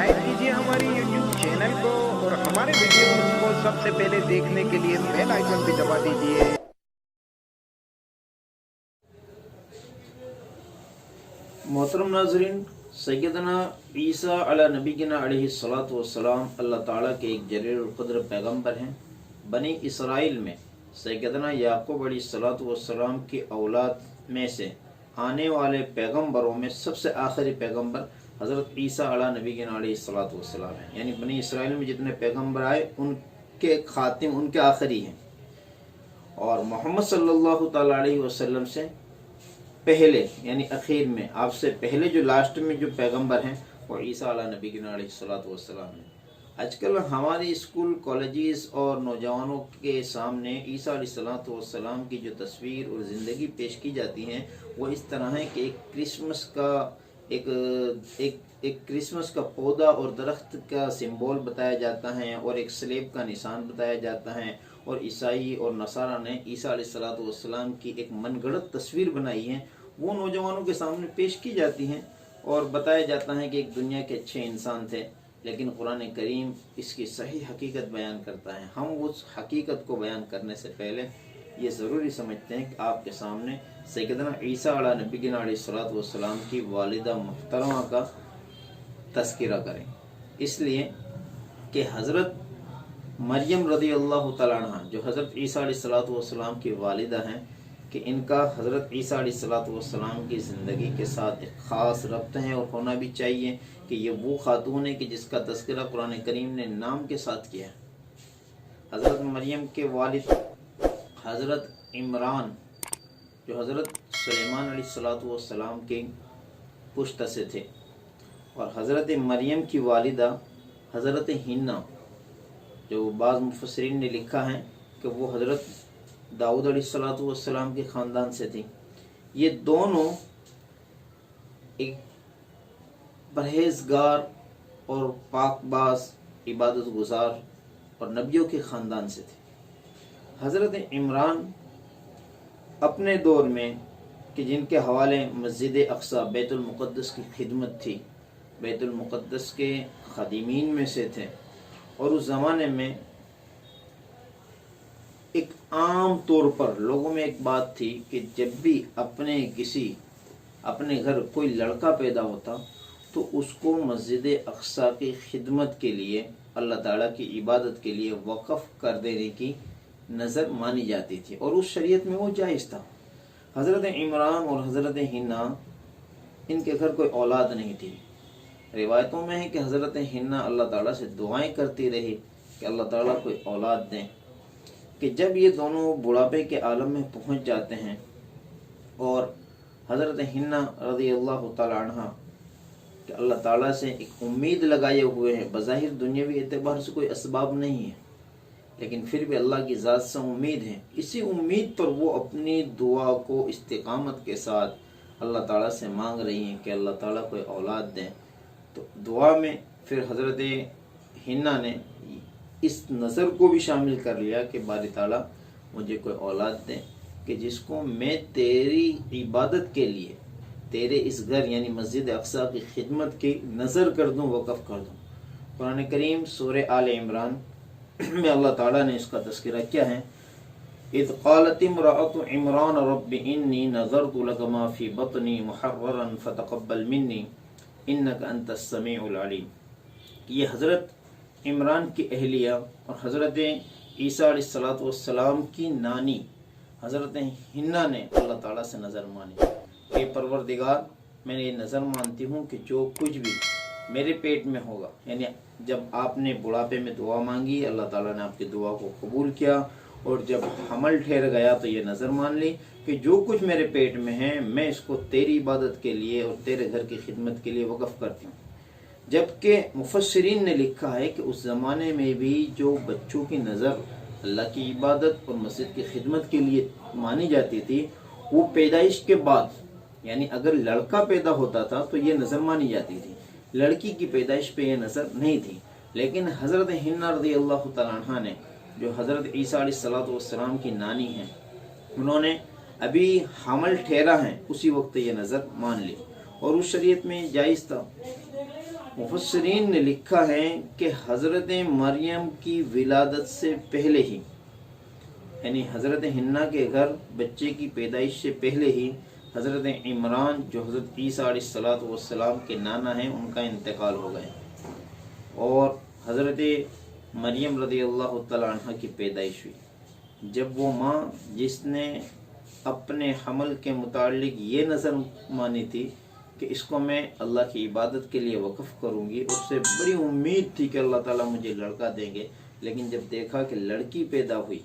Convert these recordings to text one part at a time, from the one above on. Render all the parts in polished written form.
Subscribe कीजिए हमारी YouTube channel को और हमारे वीडियोस को सबसे पहले देखने के लिए बेल आइकन भी दबा दीजिए। मोहतरम नाजरीन, सैयदना ईसा अला नबीना अलैहिस्सलातु वस्सलाम अल्लाह ताला के एक जलील क़द्र पैगम्बर हैं। बनी इसराइल में सैयदना याकूब अलैहिस्सलातु वस्सलाम की औलाद में से आने वाले पैगम्बरों में सबसे आखिरी पैगम्बर हज़रत ईसा अला नबीना अलैहिस्सलातु वस्सलाम हैं। यानी बनी इसराइल में जितने पैगम्बर आए उनके खातिम, उनके आखिरी हैं। और मोहम्मद सल्लल्लाहु ताला अलैहि वसल्लम से पहले यानी अखीर में, आपसे पहले जो लास्ट में जो पैगंबर हैं वो ईसा अला नबीना अलैहिस्सलातु वस्सलाम हैं। आजकल हमारे स्कूल, कॉलेजेस और नौजवानों के सामने ईसा अलैहिस्सलातु वस्सलाम की जो तस्वीर और ज़िंदगी पेश की जाती हैं वो इस तरह है कि एक क्रिसमस का पौधा और दरख्त का सिंबल बताया जाता है और एक स्लेब का निशान बताया जाता है। और ईसाई और नसारा ने ईसा अलैहिस्सलातु वस्सलाम की एक मनगढ़ंत तस्वीर बनाई है, वो नौजवानों के सामने पेश की जाती हैं और बताया जाता है कि एक दुनिया के अच्छे इंसान थे। लेकिन कुरान करीम इसकी सही हकीकत बयान करता है। हम उस हकीकत को बयान करने से पहले ये ज़रूरी समझते हैं कि आपके सामने सैयदना ईसा अला नबीना अलैहिस्सलातु वस्सलाम की वालिदा मुहतरमा का तज़किरा करें, इसलिए कि हज़रत मरियम रज़ी अल्लाह तआला अन्हा जो हज़रत ईसा अलैहिस्सलातु वस्सलाम की वालिदा हैं कि इनका हज़रत ईसा अलैहिस्सलातु वस्सलाम की ज़िंदगी के साथ एक ख़ास रब्त है और होना भी चाहिए कि ये वो खातून है कि जिसका तज़किरा कुरान करीम ने नाम के साथ किया है। हज़रत मरियम के वालिद हज़रत इमरान जो हज़रत सुलेमान अलैहिस्सलातु वस्सलाम के पुश्त से थे, और हज़रत मरियम की वालिदा हज़रत हिन्ना जो बाज़ मुफस्सिरीन ने लिखा है कि वो हज़रत दाऊद अलैहिस्सलातु वस्सलाम के ख़ानदान से थी। ये दोनों एक परहेज़गार और पाकबाज, इबादत गुजार और नबियों के ख़ानदान से थे। हज़रत इमरान अपने दौर में कि जिनके हवाले मस्जिद अक्सा बैतुल मुक़द्दस की खिदमत थी, बैतुल मुक़द्दस के ख़ादिमीन में से थे। और उस ज़माने में एक आम तौर पर लोगों में एक बात थी कि जब भी अपने घर कोई लड़का पैदा होता तो उसको मस्जिद अक्सा की खिदमत के लिए, अल्लाह ताला की इबादत के लिए वक़फ़ कर देने की नज़र मानी जाती थी और उस शरीयत में वो जायज़ था। हज़रत इमरान और हज़रत हिन्ना, इनके घर कोई औलाद नहीं थी। रिवायतों में है कि हज़रत हिन्ना अल्लाह ताला से दुआएं करती रही कि अल्लाह ताला कोई औलाद दें। कि जब ये दोनों बुढ़ापे के आलम में पहुंच जाते हैं और हज़रत हिन्ना रज़ी अल्लाह ताला अन्हा कि अल्लाह ताला से एक उम्मीद लगाए हुए हैं, बज़ाहिर दुनियावी एतबार से कोई असबाब नहीं है लेकिन फिर भी अल्लाह की ज़ात से उम्मीद है। इसी उम्मीद पर वो अपनी दुआ को इस्तिकामत के साथ अल्लाह ताला से मांग रही हैं कि अल्लाह ताला कोई औलाद दें। तो दुआ में फिर हज़रत हिन्ना ने इस नज़र को भी शामिल कर लिया कि बारी ताला मुझे कोई औलाद दें कि जिसको मैं तेरी इबादत के लिए, तेरे इस घर यानी मस्जिद अक्सा की खिदमत की नज़र कर दूँ, वक़फ़ कर दूँ। कुरान करीम सूरह आल इमरान में अल्लाह ताला ने इसका तज़किरा किया है। इज़ क़ालत इम्रअतु इमरान रब्बि इन्नी नज़रतु लका मा फ़ी बत्नी मुहर्ररन फ़तक़ब्बल मिन्नी इन्नका अंतस समीउल अलीम। ये हज़रत इमरान की अहलिया और हज़रत ईसा अलैहिस्सलातु वस्सलाम की नानी हज़रत हिन्ना ने अल्लाह ताला से नज़र मानी कि परवरदिगार, मैंने ये नज़र मानती हूँ कि जो कुछ भी मेरे पेट में होगा, यानी जब आपने बुढ़ापे में दुआ मांगी अल्लाह ताला ने आपकी दुआ को कबूल किया और जब हमल ठहर गया तो ये नज़र मान ली कि जो कुछ मेरे पेट में है मैं इसको तेरी इबादत के लिए और तेरे घर की खिदमत के लिए वक़फ़ करती हूँ। जबकि मुफस्सिरीन ने लिखा है कि उस ज़माने में भी जो बच्चों की नज़र अल्लाह की इबादत और मस्जिद की खिदमत के लिए मानी जाती थी वो पैदाइश के बाद, यानी अगर लड़का पैदा होता था तो ये नज़र मानी जाती थी, लड़की की पैदाइश पे ये नज़र नहीं थी। लेकिन हज़रत हिन्ना रज़ी अल्लाह तआला अन्हा ने, जो हज़रत ईसा अलैहिस्सलातु वस्सलाम की नानी हैं, उन्होंने अभी हमल ठहरा है उसी वक्त ये नज़र मान ली और उस शरीयत में जायज़ था। मुफस्सिरीन ने लिखा है कि हज़रत मरियम की विलादत से पहले ही, यानी हज़रत हिन्ना के घर बच्चे की पैदाइश से पहले ही हज़रत इमरान जो हज़रत ईसा अलैहिस्सलाम के नाना हैं उनका इंतकाल हो गया, और हज़रत मरियम रज़ियल्लाहु तआला अन्हा की पैदाइश हुई। जब वो माँ जिसने अपने हमल के मुतालिक ये नज़र मानी थी कि इसको मैं अल्लाह की इबादत के लिए वक़फ़ करूँगी, उससे बड़ी उम्मीद थी कि अल्लाह ताला मुझे लड़का देंगे, लेकिन जब देखा कि लड़की पैदा हुई,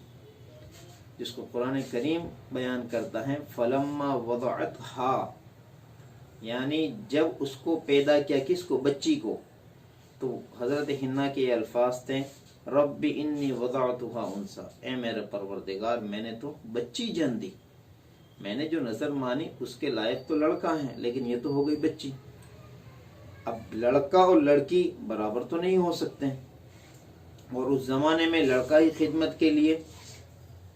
जिसको कुरान करीम बयान करता है फलम्मा वदअतहा, यानी जब उसको पैदा किया, किसको, बच्ची को, तो हज़रत हिन्ना के ये अल्फाज थे रब्बी इन्नी वदअतुहा उनसा, ए मेरे परवरदिगार मैंने तो बच्ची जन दी, मैंने जो नज़र मानी उसके लायक तो लड़का है, लेकिन ये तो हो गई बच्ची। अब लड़का और लड़की बराबर तो नहीं हो सकते, और उस ज़माने में लड़का ही खिदमत के लिए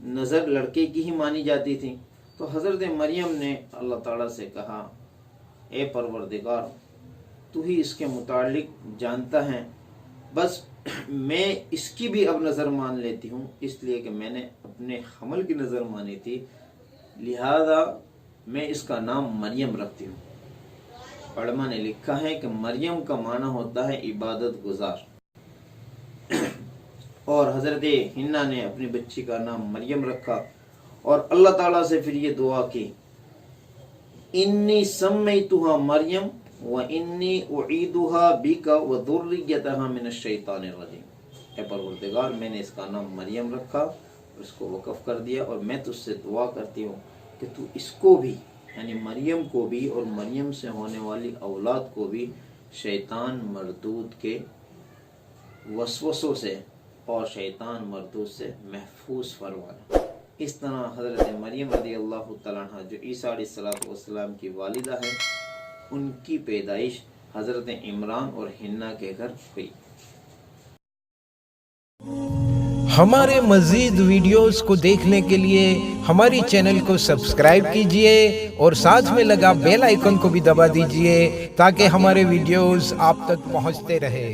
नज़र लड़के की ही मानी जाती थी। तो हज़रत मरियम ने अल्लाह ताला से कहा, ए परवरदिगार तू ही इसके मुतालिक जानता है, बस मैं इसकी भी अब नज़र मान लेती हूँ, इसलिए कि मैंने अपने हमल की नज़र मानी थी, लिहाजा मैं इसका नाम मरियम रखती हूँ। उलमा ने लिखा है कि मरियम का माना होता है इबादत गुजार, और हज़रत हिन्ना ने अपनी बच्ची का नाम मरियम रखा, और अल्लाह ताला से फिर ये दुआ की, इन्नी सम्मैतुहा मरियम व इन्नी उईदुहा बिका व दुर्रियतहा मिनश शैतानिर रजीम। ए परवरदिगार मैंने इसका नाम मरियम रखा और इसको वक़फ़ कर दिया, और मैं तुझसे दुआ करती हूँ कि तू इसको भी, यानी मरियम को भी और मरियम से होने वाली औलाद को भी शैतान मरदूद के वसवसों से और शैतान मरदूद से महफूज फरमाना। इस तरह हज़रत मरियम रज़ियल्लाहु तआला अन्हा जो ईसा अलैहिस्सलाम की वालिदा है, उनकी पैदाइश हज़रत इमरान और हिन्ना के घर हुई। हमारे मज़ीद वीडियोस को देखने के लिए हमारी चैनल को सब्सक्राइब कीजिए और साथ में लगा बेल आइकन को भी दबा दीजिए ताकि हमारे वीडियोस आप तक पहुंचते रहे।